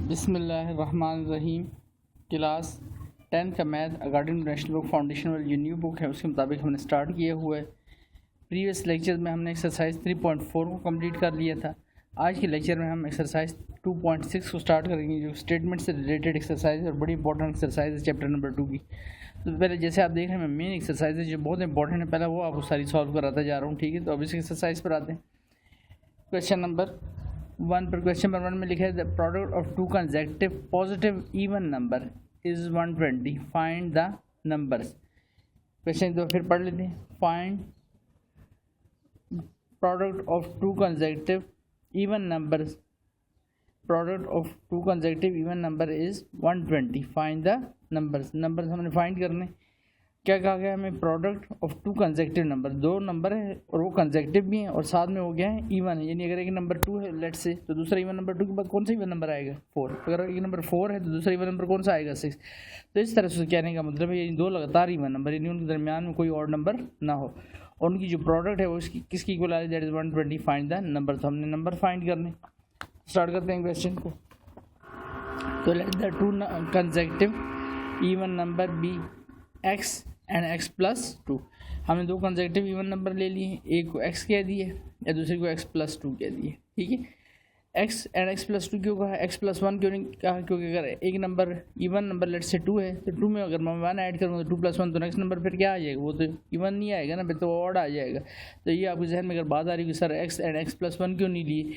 बिस्मिल्लाहिर्रहमानिर्रहीम। क्लास 10 का math according to national book foundation वाली जो न्यू बुक है उसके मुताबिक हमने स्टार्ट किया हुआ है। प्रीवियस लेक्चर में हमने एक्सरसाइज 3.4 को कंप्लीट कर लिया था। आज के लेक्चर में हम एक्सरसाइज 2.6 को स्टार्ट करेंगे जो स्टेटमेंट से रिलेटेड एक्सरसाइज और बड़ी इंपॉर्टेंट एक्सरसाइज है चैप्टर नंबर 2 की। तो पहले जैसे आप देख रहे हैं मेन एक्सरसाइज है जो बहुत इंपॉर्टेंट है, पहले वो आपको सारी सॉल्व कराता जा रहा हूँ। ठीक है, तो अब इस एक्सरसाइज पर आते हैं। क्वेश्चन नंबर 1 पर क्वेश्चन नंबर 1 में लिखा है the product of two consecutive positive even number is 120, find the numbers. Question दो फिर पढ़ लेते हैं। Find product of two consecutive even numbers, product of two consecutive even number is 120, find the numbers. Numbers हमने find करने, क्या कहा गया हमें, product of two consecutive number, दो नंबर है और वो कंसेक्यूटिव भी हैं और साथ में हो गया है इवन है, यानी अगर एक नंबर 2 है लेट से तो दूसरा इवन नंबर 2 के बाद कौन सा इवन नंबर आएगा 4, अगर एक नंबर 4 है तो दूसरा इवन नंबर कौन सा आएगा 6। तो इस तरह से कहने का मतलब है ये दो लगातार इवन नंबर, यानी उनके दरमियान में कोई और नंबर ना हो और उनकी जो प्रोडक्ट है वो किसकी इक्वल आ रही है, that is 120, find the number. तो हमने नंबर फाइंड करने स्टार्ट करते हैं क्वेश्चन को। तो let the two consecutive even number be x and x plus 2। हमने दो कंसेक्यूटिव इवन नंबर ले लिए, एक को x कह दिए या दूसरे को x प्लस 2 कह दिए। ठीक है, x एंड x प्लस 2 क्यों कहा, x प्लस 1 क्यों नहीं कहा, क्योंकि अगर एक नंबर इवन नंबर लेट से 2 है तो 2 में अगर मैं 1 ऐड करूँगा तो 2 प्लस 1 तो नेक्स्ट नंबर फिर क्या आ जाएगा, वो तो इवन नहीं आएगा ना, फिर तो ऑड आ जाएगा। तो ये आपके जहन में अगर बात आ रही है कि sir x and x plus 1 क्यों नहीं लिए,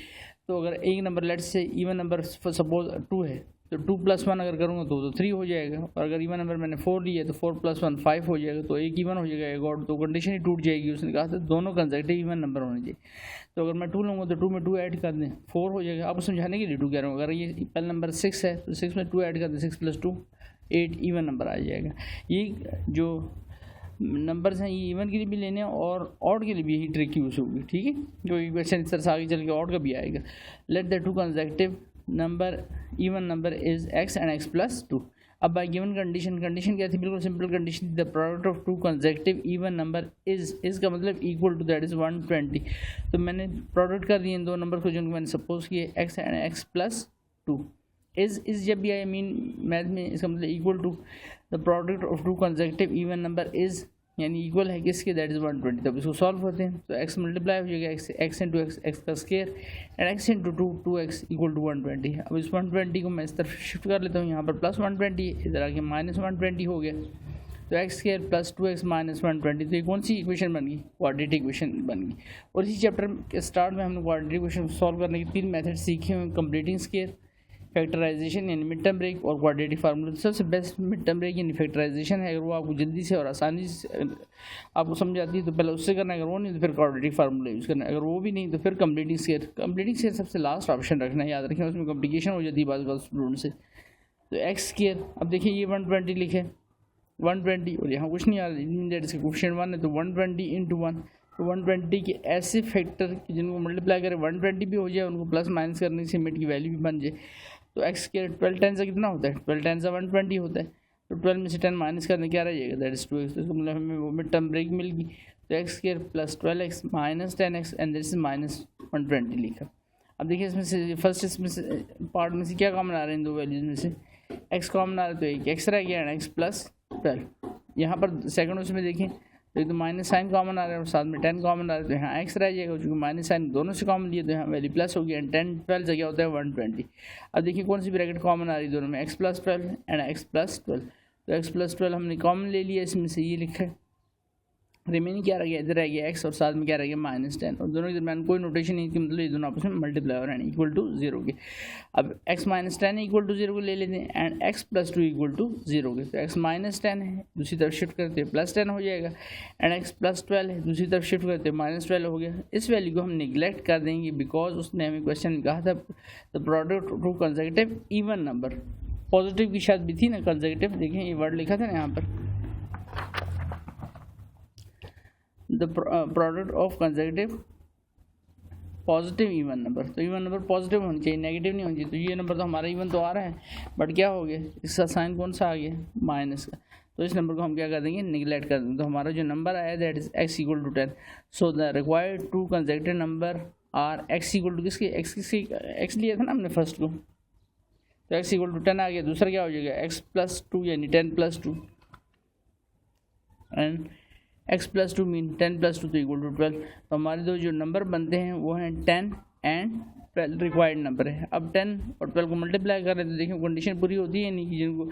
तो अगर एक नंबर लेट से इवन नंबर सपोज 2 है तो 2 प्लस 1 अगर करूँगा तो 3 हो जाएगा, और अगर इवन नंबर मैंने 4 लिया तो 4 प्लस 1 5 हो जाएगा, तो एक इवन हो जाएगा एक और, तो कंडीशन ही टूट जाएगी। उसने कहा था दोनों कंसेक्यूटिव इवन नंबर होने चाहिए। तो अगर मैं 2 लूँगा तो 2 में 2 ऐड कर दें 4 हो जाएगा। आपको समझाने के लिए 2 कह रहा हूँ, अगर ये पहला नंबर 6 है तो 6 में 2 ऐड कर दें, 6 प्लस 2 8 इवन नंबर आ जाएगा। ये जो नंबर्स हैं ये इवन के लिए भी लेने और ऑड के लिए भी यही ट्रिक यूज़ होगी। ठीक है, जो क्वेश्चन इस तरह से आगे चल के ऑड का भी आएगा। Late the two consecutive number even number is x and x plus 2। अब बाय गिवन कंडीशन, कंडीशन क्या थी, बिल्कुल simple condition, the product of two consecutive even number is का मतलब इक्वल टू दैट इज 120। तो मैंने प्रोडक्ट कर दिए इन दो नंबर को जिनको मैंने सपोज किए x and x plus 2। Is जब भी आई मीन मैथ में इसका मतलब equal to the product of two consecutive even number is यानी इक्वल है किसके, दैट इज 120। तब इसको सॉल्व करते हैं तो x मल्टीप्लाई हो जाएगा x इंटू x का square and x into 2x equal to 120। अब इस 120 को मैं इस तरफ शिफ्ट कर लेता हूँ, यहाँ पर प्लस 120 इधर आके माइनस 120 हो गया, तो x square plus 2x minus 120। तो ये कौन सी इक्वेशन बन गई, क्वाड्रेटिक इक्वेशन बन गई। और इसी चैप्टर के स्टार्ट में हमने क्वाड्रेटिक इक्वेशन सॉल्व करने के 3 मेथड सीखे हुए, कंप्लीटिंग स्क्वायर, फैक्टराइजेशन यानी मिड टर्म ब्रेक और क्वाड्रेटिक फार्मूला। सबसे बेस्ट मिड टर्म ब्रेक यानी फैक्टराइजेशन है, अगर वो आपको जल्दी से और आसानी से आपको समझ आती है तो पहले उससे करना, अगर वो नहीं तो फिर क्वाड्रेटिक फार्मूला यूज़ करना, अगर वो भी नहीं तो फिर कंप्लीटिंग स्क्वायर। कंप्लीटिंग स्क्वायर सबसे लास्ट ऑप्शन रखना है, याद रखें, उसमें कॉम्प्लिकेशन हो जाती है बाज़ स्टूडेंट से। तो एक्स स्क्वायर, अब देखिए ये 120 लिखे 120 और यहाँ कुछ नहीं आ रहा, दैट इसका कोएफिशिएंट 1 है तो 120 इंटू 1। तो 120 के ऐसे फैक्टर जिनको मल्टीप्लाई करें 120 भी हो जाए, उनको प्लस माइनस करने से मिड की वैल्यू भी बन जाए। तो x स्क्वायर 12 10 से कितना होता है, 12 10 से 120 होता है, तो 12 में से 10 माइनस करने क्या रह जाएगा, दैट इज 2x। तो इसको मतलब हमें वो मिड टर्म ब्रेक मिल गई। तो x square plus 12x minus 10x and this is minus 120 लिखा। अब देखिए इसमें से फर्स्ट इसमें से पार्ट में से क्या कॉमन आ रहे हैं, इन दो वैल्यूज में से x कॉमन आ रहा है तो एक x रह गया एंड x प्लस 12। यहाँ पर सेकंड उसमें देखें तो एक तो माइनस साइन कॉमन आ रहा है और साथ में 10 कॉमन आ रहा है, तो यहाँ x रह जाएगा, क्योंकि माइनस साइन दोनों से कॉमन लिए तो यहाँ वैल्यू प्लस हो गया एंड 10 12 से क्या होता है 120। अब देखिए कौन सी ब्रैकेट कॉमन आ रही है दोनों में, x plus 12 and x plus 12। तो x प्लस 12 हमने कॉमन ले लिया, इसमें से ये लिखा है, रिमेनिंग क्या रह गया, इधर रह गया x और साथ में क्या रह गया माइनस 10, और दोनों के दरमियान कोई नोटेशन नहीं कि मतलब ये दोनों आपस में मल्टीप्लाई हो रहे हैं इक्वल टू 0 के। अब x माइनस 10 इक्वल टू 0 को ले लेते हैं and x plus 2 equal to 0 के। तो x माइनस 10 है, दूसरी तरफ शिफ्ट करते हैं प्लस 10 हो जाएगा एंड x प्लस 12 है, दूसरी तरफ शिफ्ट करते हैं माइनस 12 हो गया। इस वैल्यू को हम निगलेक्ट कर देंगे बिकॉज उसने हमें क्वेश्चन में कहा था the product to consecutive even number, positive की शायद भी थी ना कंसेक्यूटिव, देखें ये वर्ड लिखा था ना यहाँ पर, the product of consecutive positive even number. तो इवन नंबर पॉजिटिव होनी चाहिए, नेगेटिव नहीं होनी चाहिए। तो ये नंबर तो हमारा इवन तो आ रहा है बट क्या हो गया, इसका साइन कौन सा आ गया, माइनस का। तो इस नंबर को हम क्या कर देंगे, निगलेक्ट कर देंगे। तो हमारा जो नंबर आया that is x equal to 10। So the required two consecutive number are x equal to किसके, x लिया था ना हमने फर्स्ट को, तो x इक्वल टू 10 आ गया। दूसरा क्या हो जाएगा x प्लस 2 यानी 10 plus 2 and x plus 2 mean 10 plus 2 तो इक्वल टू 12। तो हमारे दो जो नंबर बनते हैं वो हैं 10 एंड 12 रिक्वायर्ड नंबर है। अब 10 और 12 को मल्टीप्लाई कर रहे हैं तो देखिए कंडीशन पूरी होती है नहीं कि जिनको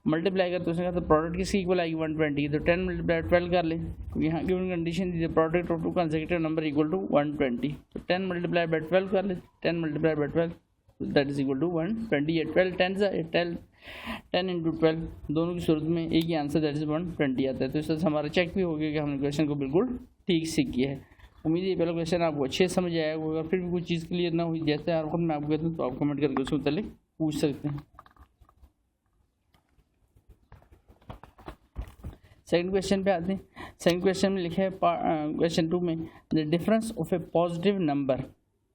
मल्टीप्लाई करते उसने कहा तो प्रोडक्ट किसकी इक्वल आएगी 120, तो 10 मल्टीप्लाई 12 कर ले। तो यहाँ की कंडीशन दी product of two consecutive number equal to 120, तो 10 मल्टीप्लाई बाय 12 कर ले, 10 multiply by 12 that is equal to 120 है। 10 इंटू 12 दोनों की सूरत में एक ही आंसर दैट इज 120 आता है। तो इससे हमारा चेक भी हो गया कि हमने क्वेश्चन को बिल्कुल ठीक से किया है। उम्मीद है पहला क्वेश्चन आपको अच्छे से समझ आया होगा। फिर भी कुछ चीज़ क्लियर ना हुई जैसे आप मैं आपको कहता हूँ तो आप कमेंट करके उसको पहले पूछ सकते हैं। सेकंड क्वेश्चन पे आते हैं। सेकंड क्वेश्चन में लिखा है क्वेश्चन 2 में the difference of a positive number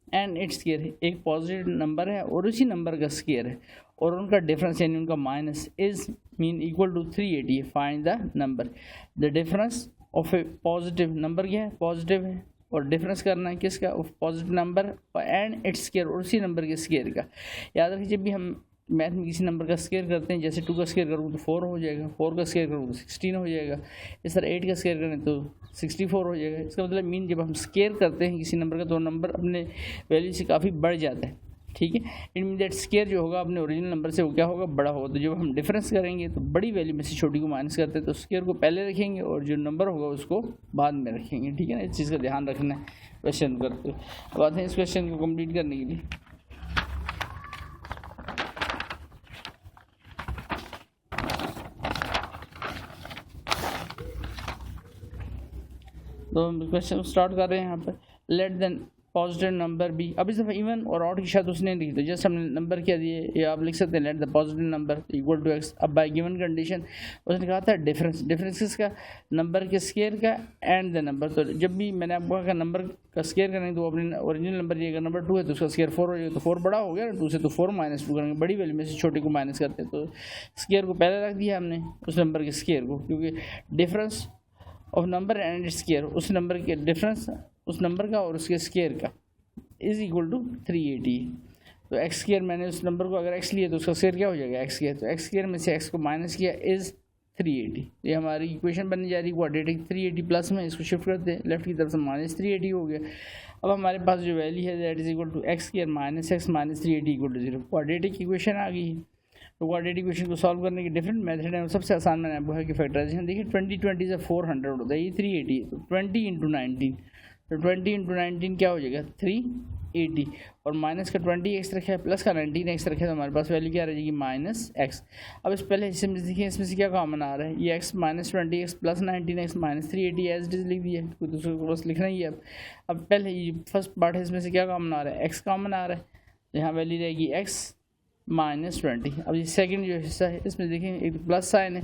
and its square है। एक पॉजिटिव नंबर है और उसी नंबर का स्क्वायर है और उनका डिफरेंस यानी उनका minus is mean equal to 380। Find the number. The difference of a positive number क्या है, पॉजिटिव है और डिफरेंस करना है किसका, of positive number and its square और उसी नंबर के स्क्वायर का। याद रखिए जब भी हम मैथ में किसी नंबर का स्क्वायर करते हैं, जैसे 2 का स्क्वायर करूँ तो 4 हो जाएगा, 4 का स्क्वायर करूँ तो 16 हो जाएगा, इस तरह 8 का स्क्वायर करें तो 64 हो जाएगा। इसका मतलब मीन जब हम स्क्वायर करते हैं किसी नंबर का तो नंबर अपने वैल्यू से काफ़ी बढ़ जाता है। ठीक है, इट मीन दैट स्क्वायर जो होगा अपने ओरिजिनल नंबर से वो क्या होगा, बड़ा होगा। तो जब हम डिफरेंस करेंगे तो बड़ी वैल्यू में से छोटी को माइनस करते हैं तो स्क्वायर को पहले रखेंगे और जो नंबर होगा उसको बाद में रखेंगे। ठीक है ना, इस चीज़ का ध्यान रखना है क्वेश्चन करते हुए। अब आते हैं इस क्वेश्चन को कंप्लीट करने के लिए। तो क्वेश्चन स्टार्ट कर रहे हैं यहाँ पर। Let then positive number be. अब इस दफ़ा इवन और ऑड की शायद उसने लिखी, तो जस्ट हमने नंबर क्या दिए ये आप लिख सकते हैं let the positive number equal to x. अब बाय गिवन कंडीशन उसने कहा था डिफरेंस, डिफरेंस किसका, नंबर के स्क्वायर का एंड द नंबर। तो जब भी मैंने आपको कहा नंबर का स्क्वायर करेंगे तो अपने ओरिजिनल नंबर दिएगा नंबर 2 है तो उसका स्क्वायर 4 हो जाएगा, तो 4 बड़ा हो गया ना 2 से, तो 4 माइनस 2 करेंगे, बड़ी वैल्यू में से छोटी को माइनस करते हैं। तो स्क्वायर को पहले रख दिया हमने उस नंबर के स्क्वायर को, क्योंकि difference of number and square उस नंबर के डिफरेंस उस नंबर का और उसके स्क्वायर का इज इक्वल टू 380। तो एक्स स्क्वायर मैंने उस नंबर को अगर एक्स लिया तो उसका स्क्वायर क्या हो जाएगा एक्स स्क्वायर, तो एक्स स्क्वायर में से एक्स को माइनस किया इज 380। ये हमारी इक्वेशन बनने जा रही है क्वाड्रेटिक। 380 प्लस में इसको शिफ्ट करते हैं लेफ्ट की तरफ से माइनस 380 हो गया। अब हमारे पास जो वैल्यू है that is equal to x square minus x minus 380 equal to 0। Quadratic equation आ गई है। तो क्वाड्रेटिक इक्वेशन को सॉल्व करने के डिफरेंट मेथड है। सबसे आसान मैंने आपको है कि फैक्टराइजेशन देखिए 20 से 400 होता है, ये 380 है, तो 20 इंटू 19, तो 20 इंटू 19 क्या हो जाएगा 380 और माइनस का 20x रखा है प्लस का 19x रखा है, तो हमारे पास वैल्यू क्या रह जाएगी माइनस एक्स। अब इस पहले हिस्से में देखिए इसमें से क्या कॉमन आ रहा है, ये x minus 20x plus 19x minus 380 as this लिख दिया, कोई दूसरे को बस लिखना ही है। अब पहले ये फर्स्ट पार्ट है इसमें से क्या कॉमन आ रहा है, x कॉमन आ रहा है, यहाँ वैल्यू रहेगी x माइनस 20। अब ये सेकंड जो हिस्सा है इसमें देखिए एक प्लस साइन है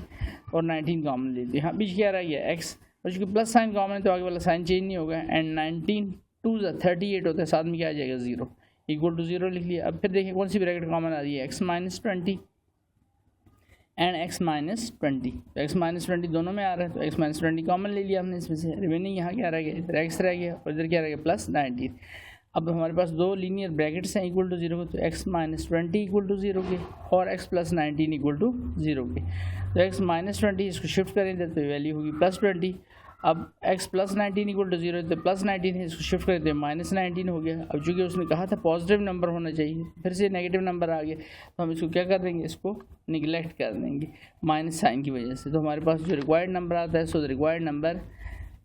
और 19 कॉमन ले लिया, यहाँ बीच क्या रह गया x, और चूँकि प्लस साइन कॉमन है तो आगे वाला साइन चेंज नहीं होगा। एंड 19 2 38 होता है, साथ में क्या आ जाएगा 0 इक्वल टू 0 लिख लिया। अब फिर देखिए कौन सी ब्रैकेट कॉमन आ रही है, x minus 20 and x minus 20, तो x माइनस 20 दोनों में आ रहा है, तो x माइनस 20 कॉमन ले लिया हमने इसमें से। रिमेनिंग यहाँ क्या रह गया, इधर x रह गया और इधर क्या रह गया प्लस 19। अब हमारे पास दो लीनियर ब्रैकेट्स हैं इक्वल टू 0 के, तो x माइनस 20 इक्वल टू 0 के और x प्लस 19 इक्वल टू 0 के। तो x माइनस 20 इसको शिफ्ट करेंगे तो वैल्यू होगी प्लस 20। अब x प्लस 19 इक्वल टू 0 तो प्लस 19 है, इसको शिफ्ट करते हैं माइनस 19 हो गया। अब चूँकि उसने कहा था पॉजिटिव नंबर होना चाहिए, फिर से नेगेटिव नंबर आ गया, तो हम इसको क्या कर देंगे, इसको निगलेक्ट कर देंगे माइनस साइन की वजह से। तो हमारे पास जो रिक्वायर्ड नंबर आता है, so the required number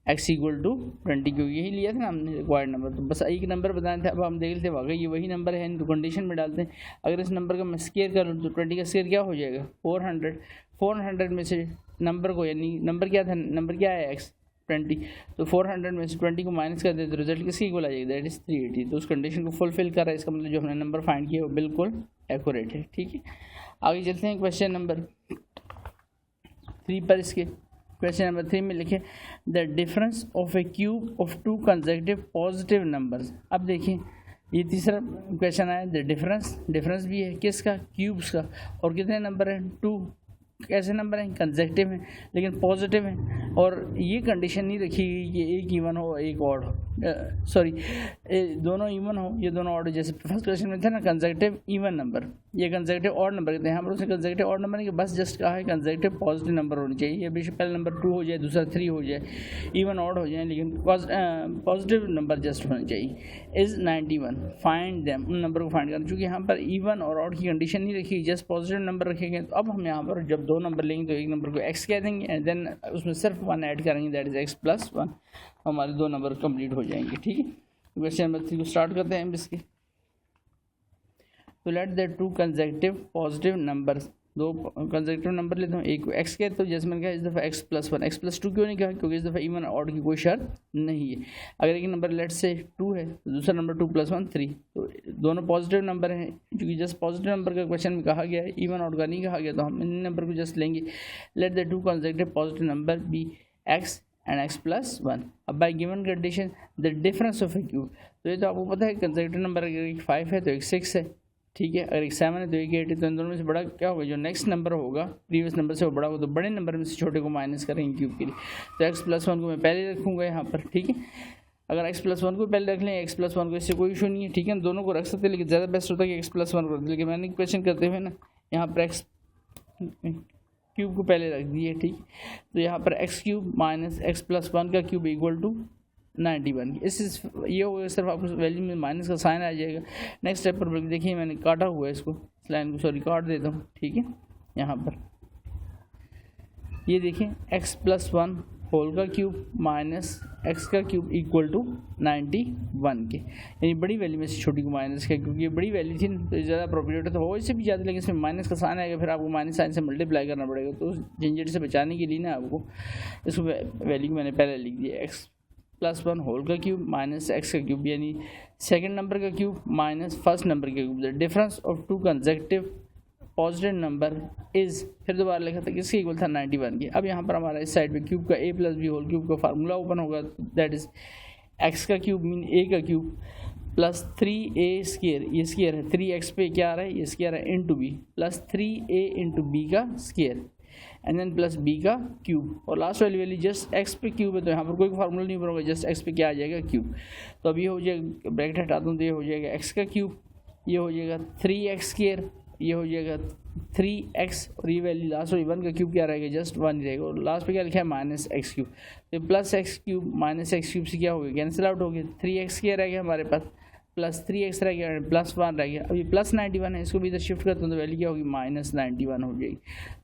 x equal to 20, क्योंकि यही लिया था ना हमने रिक्वायर्ड नंबर, तो बस एक नंबर बताए थे। अब हम देख लेते वाकई ये वही नंबर है, तो कंडीशन में डालते हैं। अगर इस नंबर का मैं स्क्वायर करूँ तो 20 का स्क्वायर क्या हो जाएगा 400। 400 में से नंबर को, यानी नंबर क्या था, नंबर क्या है x 20, तो 400 में से 20 को माइनस कर दे तो रिजल्ट किसके इक्वल आ जाएगा, दैट इज 380। तो उस कंडीशन को फुलफिल कर रहा है, इसका मतलब जो हमने नंबर फाइंड किया वो बिल्कुल एक्यूरेट है। ठीक है, आगे चलते हैं क्वेश्चन नंबर 3 पर। इसके क्वेश्चन नंबर 3 में लिखे the difference of a cube of 2 consecutive positive numbers. अब देखिए ये तीसरा क्वेश्चन आया, द डिफरेंस भी है किसका, क्यूब्स का, और कितने नंबर हैं 2, कैसे नंबर हैं कंसेक्यूटिव हैं लेकिन पॉजिटिव हैं, और ये कंडीशन नहीं रखी गई कि एक इवन हो एक ऑड हो। सॉरी दोनों इवन हो, ये दोनों ऑड, जैसे फर्स्ट क्वेश्चन में था ना कंसेक्टिव इवन नंबर, ये कंसेक्टिव ऑड नंबर कहते हैं। यहाँ पर उसने कंसेक्टिव ऑड नंबर नहीं, बस जस्ट कहा है कंसेक्टिव पॉजिटिव नंबर होनी चाहिए, ये बेशक पहला नंबर 2 हो जाए, दूसरा 3 हो जाए, इवन ऑड हो जाए, लेकिन पॉजिटिव नंबर जस्ट होना चाहिए। इज़ 91, फाइंड देम, उन नंबर को फाइंड करना, चूँकि यहाँ पर इवन और ऑड की कंडीशन नहीं रखी, जस्ट पॉजिटिव नंबर रखेंगे। तो अब हम यहाँ पर जब दो नंबर लेंगे तो एक नंबर को एक्स कह देंगे एंड देन उसमें सिर्फ 1 ऐड करेंगे, दैट इज़ x+1, हमारे दो नंबर कंप्लीट हो जाएंगे। ठीक है, क्वेश्चन नंबर 3 को स्टार्ट करते हैं इसके। तो let the two consecutive positive numbers, दो कंसेक्टिव नंबर लेता हूँ, एक को x कहते हो, जैसे मैंने कहा इस दफ़ा x+1, x+2 क्यों नहीं कहा, क्योंकि इस दफ़ा इवन ऑड की कोई शर्त नहीं है। अगर एक नंबर लेट से 2 है तो दूसरा नंबर 2+1 3, तो दोनों पॉजिटिव नंबर हैं, क्योंकि जस्ट पॉजिटिव नंबर का क्वेश्चन में कहा गया है, इवन ऑड का नहीं कहा गया, तो हम इन नंबर को जस्ट लेंगे। Let the two consecutive positive number be x and x+1। अब by given condition the difference of a cube, तो ये तो आपको पता है कंसेक्टिव नंबर अगर एक 5 है तो एक 6 है, ठीक है, अगर एक 7 है तो एक 8 है, तो इन दोनों में से बड़ा क्या होगा, जो नेक्स्ट नंबर होगा प्रीवियस नंबर से वो बड़ा होगा, तो बड़े नंबर में से छोटे को माइनस करेंगे क्यूब के लिए। तो x+1 को मैं पहले रखूँगा यहाँ पर, ठीक है, अगर x+1 को पहले रख लें, x+1 को, इससे कोई इशू नहीं है, ठीक है, दोनों को रख सकते हैं, लेकिन ज़्यादा बेस्ट होता है कि x+1 को रख दें, लेकिन मैंने क्वेश्चन करते हुए ना यहाँ पर x क्यूब को पहले रख दिए, ठीक, तो यहाँ पर x³ माइनस x+1 का क्यूब इक्वल टू 91, ये हो गया, सिर्फ आपको वैल्यू में माइनस का साइन आ जाएगा। नेक्स्ट स्टेप पर देखिए मैंने काटा हुआ है इसको, इस लाइन को सॉरी काट देता हूँ, ठीक है, यहाँ पर ये देखिए x+1 होल का क्यूब माइनस x का क्यूब इक्वल टू 91 के, यानी बड़ी वैल्यू में से छोटी को माइनस का, क्योंकि ये बड़ी वैल्यू थी तो ज़्यादा अप्रोप्रिएट तो हो इससे भी ज़्यादा, लेकिन इसमें माइनस का साइन आएगा, फिर आपको माइनस साइन से मल्टीप्लाई करना पड़ेगा, तो उस झंझट से बचाने के लिए ना आपको इसको वैल्यू मैंने पहले लिख दिया, x+1 होल का क्यूब माइनस x का क्यूब, यानी सेकेंड नंबर का क्यूब माइनस फर्स्ट नंबर का cube, the difference of two consecutive positive number is, फिर दोबारा लिखा था किसके इक्वल था 91 के। अब यहाँ पर हमारा इस साइड पे क्यूब का a+b होल क्यूब का फार्मूला ओपन होगा, दैट इज़ x का क्यूब मीन a का क्यूब प्लस 3a स्क्वायर, ये स्क्वायर है 3x पे क्या आ रहा है, ये स्क्वायर है into b, plus 3a into b का square and then plus b का क्यूब, और लास्ट वाली वैल्यू जस्ट x पे क्यूब है, तो यहाँ पर कोई फार्मूला नहीं बनेगा, जस्ट x पे क्या आ जाएगा क्यूब। तो अब ये हो जाएगा, ब्रैकेट हटा दूँ तो ये हो जाएगा x का क्यूब, ये हो जाएगा 3x स्क्वायर, ये हो जाएगा 3x, और ये वैल्यू लास्ट वाली 1 का क्यूब क्या रहेगा, जस्ट 1 रहेगा, और लास्ट पे क्या लिखा है माइनस एक्स क्यूब, तो plus x cube minus x cube से क्या हो गया, कैंसिल आउट हो गया, 3x क्या रह गया हमारे पास, प्लस 3x रह गया, प्लस 1 रह गया। अब ये प्लस 91 है, इसको भी इधर शिफ्ट करता हूँ तो वैल्यू क्या होगी, माइनस 91 हो जाएगी।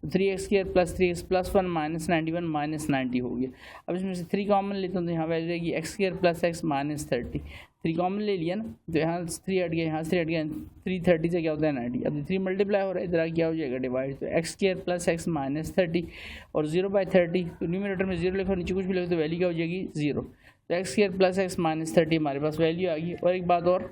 तो 3x² plus 3x plus 1 minus 91 minus 90 हो गया। अब इसमें से 3 कॉमन लेता हूँ तो यहाँ वैल्यू रहेगी x² plus x minus 30। 3 common ले लिया ना, तो यहाँ 3 हट गया, यहाँ 3 हट गया, 330 से क्या होता है 90। अब 3 मल्टीप्लाई हो रहा है, इधर क्या हो जाएगा डिवाइड, तो x² प्लस x माइनस 30 और 0/30, तो न्यूमरेटर में 0 लिखो, नीचे कुछ भी लिखो तो वैल्यू क्या हो जाएगी 0। तो x² प्लस x माइनस 30 हमारे पास वैल्यू आ गई। और एक बात और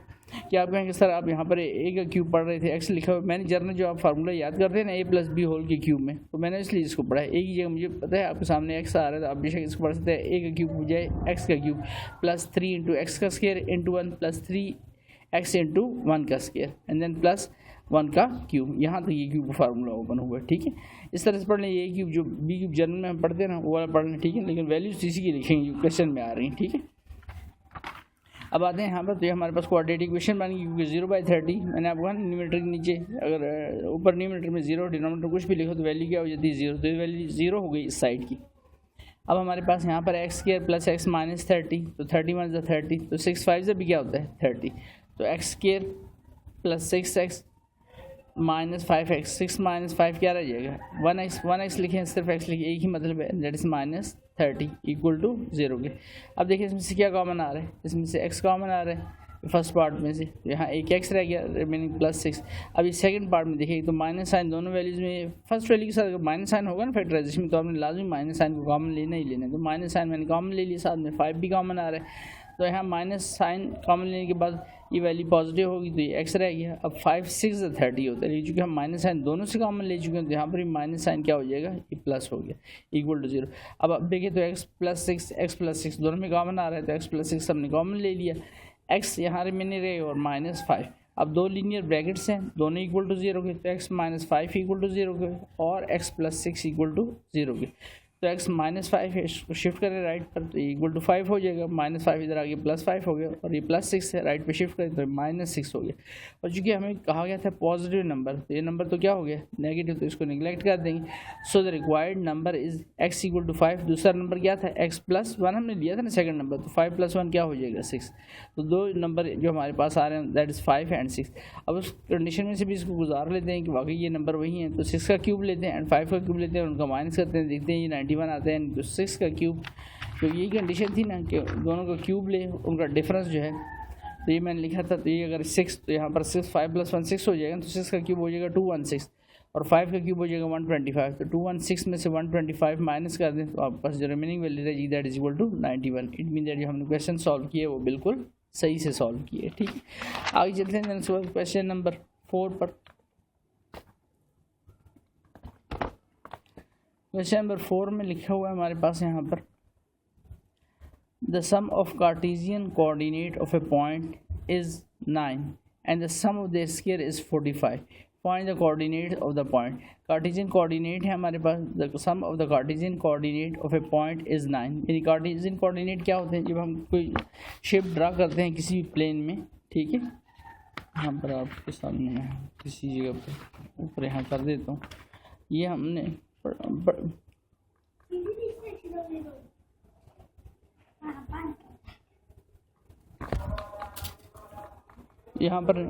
कि आप कहेंगे सर आप यहाँ पर a का क्यूब पढ़ रहे थे, x लिखा हुआ, मैंने जर्नल जो आप फार्मूला याद करते हैं ना a+b होल के क्यूब में, तो मैंने इसलिए इसको पढ़ा है। a की जगह मुझे पता है आपके सामने x आ रहा है, तो आप बेशक इसको पढ़ सकते हैं, a का क्यूब हो जाए x का क्यूब प्लस 3 इंटू एक्स का square into 1 plus 3x into 1 का स्क्वायर एंड देन प्लस 1 का क्यूब। यहाँ तक ये क्यूब का फार्मूला ओपन हुआ है, ठीक है। इस तरह से पढ़ लें, ये क्यूब जो b क्यूब जर्नल में हम पढ़ते हैं ना वो वाला पढ़ लें, ठीक है, लेकिन वैल्यूज इसी की लिखेंगे जो क्वेश्चन में आ रही हैं, ठीक है। अब आते हैं यहाँ पर, तो ये हमारे पास क्वाड्रेटिक इक्वेशन बन गई, क्योंकि 0/30 मैंने आपको कहा न्यूमरेटर के नीचे, अगर ऊपर न्यूमरेटर में 0 डिनोमिनेटर कुछ भी लिखो तो वैल्यू क्या हो जाती है 0, तो ये वैल्यू 0 हो गई इस साइड की। अब हमारे पास यहाँ पर x² प्लस x माइनस 30, तो 30 माइनस 30, तो 6 5 से भी क्या होता है 30, तो x² plus 6x minus 5x, 6 minus 5 क्या रह जाएगा 1x लिखें, सिर्फ x लिखे, एक ही मतलब है, that is minus 30 equal to 0 के। अब देखिए इसमें से क्या कॉमन आ रहा है, इसमें से x कॉमन आ रहा है फर्स्ट पार्ट में से, यहाँ एक x रह गया, रिमेनिंग प्लस 6। अब इस सेकंड पार्ट में देखिए तो माइनस साइन दोनों वैल्यूज में, फर्स्ट वैल्यू के साथ अगर माइनस साइन होगा ना फैक्टराइजेशन में, तो आपने लाजमी माइनस साइन को कॉमन लेना ही लेना है, तो माइनस साइन मैंने कॉमन ले लिया, साथ में 5 भी कॉमन आ रहा है, तो यहाँ माइनस साइन कॉमन लेने के बाद ये वैल्यू पॉजिटिव होगी तो ये x रह गया। अब 5 6 30 होता है, चूँकि हम माइनस साइन दोनों से कॉमन ले चुके हैं, तो यहाँ पर भी माइनस साइन क्या हो जाएगा, ये प्लस हो गया इक्वल टू 0। अब देखिए तो x प्लस 6 दोनों में कॉमन आ रहा है, तो x प्लस 6 हमने कॉमन ले लिया, x यहाँ रिमेनिंग रहे और माइनस 5। अब दो लीनियर ब्रैकेट्स हैं, दोनों इक्वल टू 0 के, तो x माइनस 5 इक्वल टू 0 के और x प्लस 6 इक्वल टू 0 के। तो x -5 है, इसको शिफ्ट करें राइट पर तो इक्वल टू 5 हो जाएगा, -5 इधर आ गया +5 हो गया, और ये +6 है, राइट पे शिफ्ट करें तो -6 हो गया। और चूँकि हमें कहा गया था पॉजिटिव नंबर, तो ये नंबर तो क्या हो गया नेगेटिव, तो इसको निगलेक्ट कर देंगे। सो the required number is x = 5। दूसरा नंबर क्या था x +1 हमने लिया था ना सेकंड नंबर, तो 5 + 1 क्या हो जाएगा 6। तो दो नंबर जो हमारे पास आ रहे हैं दैट इज़ 5 एंड 6। अब उस कंडीशन में से भी इसको गुजार लेते हैं कि वाकई ये नंबर वही हैं, तो 6 का क्यूब लेते हैं एंड 5 का क्यूब लेते हैं, उनका माइनस करते हैं, देखते हैं ये 91 आते हैं। तो 6 का क्यूब, तो यही कंडीशन थी ना कि दोनों का क्यूब ले, उनका डिफरेंस जो है, तो ये मैंने लिखा था। तो ये अगर 6, तो यहाँ पर 6 5 + 1 6 हो जाएगा, तो 6 का क्यूब हो जाएगा 216 और 5 का क्यूब हो जाएगा 125। तो 216 में से 125 माइनस कर दें तो आपके पास जो रिमेनिंग वैल्यू रहेगी that is equal to 91। It mean that जो हमने क्वेश्चन सॉल्व किए वो बिल्कुल सही से सॉल्व किए। ठीक है, आगे चलते हैं क्वेश्चन नंबर 4 पर। क्वेश्चन नंबर 4 में लिखा हुआ है हमारे पास यहाँ पर the sum of Cartesian coordinate of a point is 9 and the sum of their square is 45। Find the coordinate of the point. Cartesian coordinate है हमारे पास, the sum of the Cartesian coordinate of a point is 9। यानी Cartesian coordinate क्या होते हैं, जब हम कोई शेप ड्रा करते हैं किसी प्लेन में, ठीक है, यहाँ पर आपके सामने किसी जगह पर ऊपर यहाँ कर देता हूँ। ये हमने यहाँ पर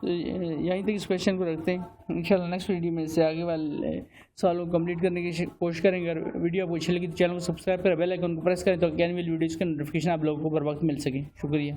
तो यहीं तक इस क्वेश्चन को रखते हैं। इंशाल्लाह नेक्स्ट वीडियो में इससे आगे वाले सवालों को कंप्लीट करने की कोशिश करेंगे। अगर वीडियो आपको अच्छी लगी तो चैनल को सब्सक्राइब करें, बेल आइकन को प्रेस करें तो अगली वीडियोज़ का नोटिफिकेशन आप लोगों को बर वक्त मिल सके। शुक्रिया।